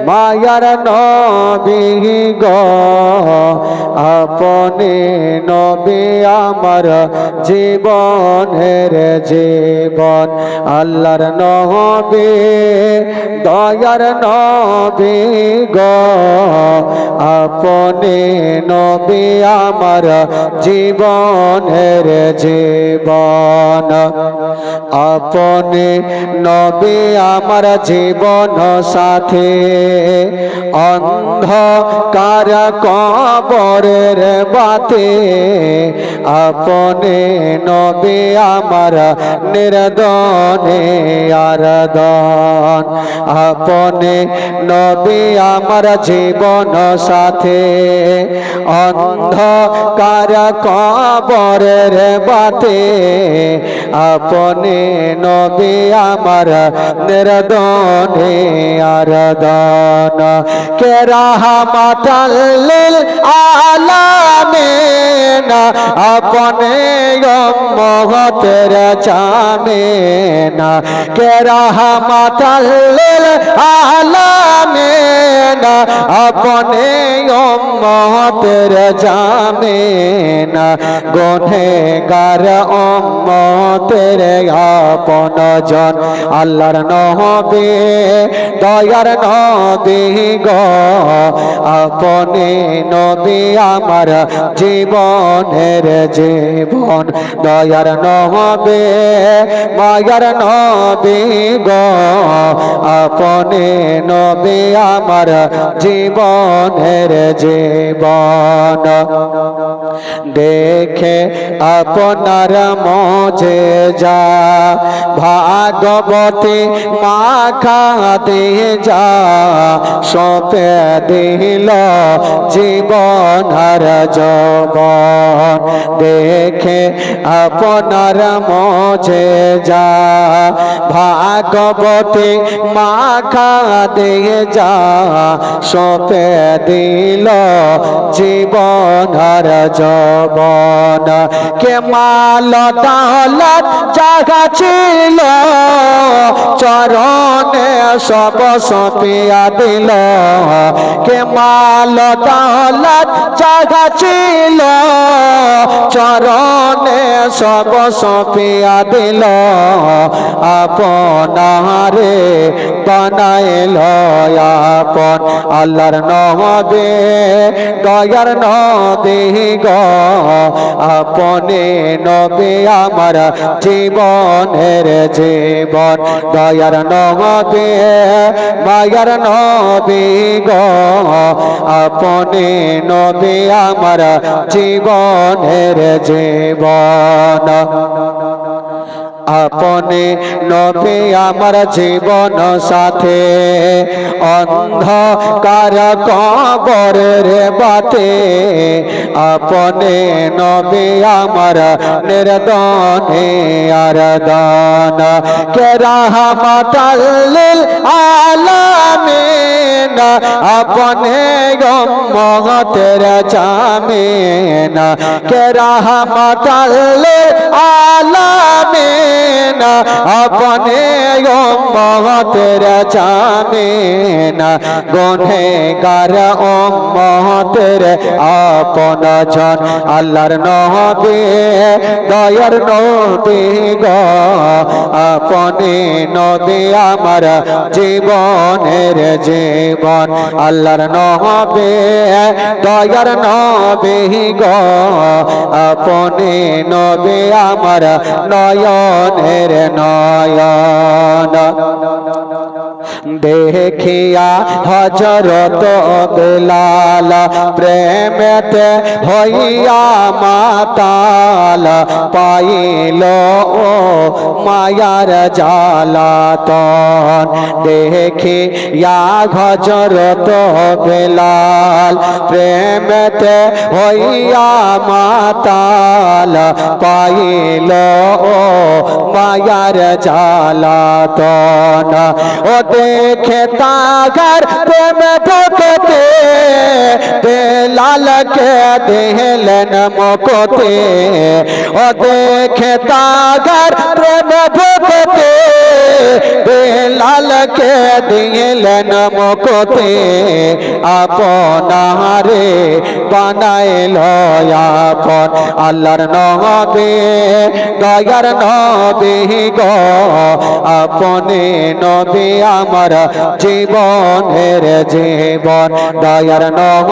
মায়ার নবী গো আপনি নবী আমার জীবনের জীবন আল্লাহর নবী দয়ার নবী গো আপনি নবী আমার জীবনের জীবন আপনি নবী আমার জীবন সাথী অন্ধকার কবরের বাতি আপনি নবী আমার নির্দনে আরাধন আপনি নবী আমার জীবন সাথী অন্ধকার কবরের বাতি আপনি নবী আমার নির্দনে আরাধন কে রাহমাতাল লিল আলামিন আপনি উম্মতের জামিন কে রাহমাতাল লিল আলামিন আপনি উম্মতের জামিন গুনহগার উম্মতের আপনজন আল্লাহর নবী দয়ার নবী গো আপনি নবী আমার জীবনের জীবন দয়ার নবী মায়ার নবী গো আপনি নবী আমার জীবনের জীবন দেখে আপনার মোজেজা ভাগবতী মাখা দিয়ে যা সপে দিল জীবন আর যৌবন দেখে আপনার মোজেজা ভাগবতী মাখা দিয়ে যা সপে দিল জীবন আর যৌবন কে মাল দৌলত জাগা ছিল চরণে সব সপিয়া দিল কে মাল দৌলত জাগা ছিল চরণে সব সপিয়া দিল আপনারে বানাইল আপন আল্লাহর নবী দয়ার নবী গো আপনি নবী আমার জীবনের জীবন দয়ার নবী মায়ার নবী গো আপনি নবী আমার জীবনের জীবন আপনি নবী আমার জীবন সাথে অন্ধকার কবরের বাতি আপনি নবী আমার নির্দনে আরাধন কে রাহমাতাল লিল আলামিন আপনি উম্মতের জামিন কে রাহমাতাল লিল আলামিন আপনি উম্মতের জামিন গুনহগার উম্মতের আপনজন আল্লাহর নবী দয়ার নবী গো আপনি নবী আমার জীবনের জীবন আল্লাহর নবী দয়ার নবী গো আপনি নবী আমার নয়নের নয়ন দেখিয়া হযরত বেলাল প্রেমেতে হইয়া মাতাল পাইল ও মায়ার জালাতন দেখিয়া হযরত বেলাল প্রেমেতে হইয়া মাতাল পাইল ও মায়ার জালাতন ও দেখে তাগার প্রেম ভক্তে বেলাল বেলালকে দিলেন মুক্তি ও দেখে তাগার প্রেম ভক্তি বেলালকে দিলেন মুক্তি আপনারে বানাইল আপন আল্লাহর নবী দয়ার নবী গো আপনি নবী আমার জীবনের জীবন দয়ার নবী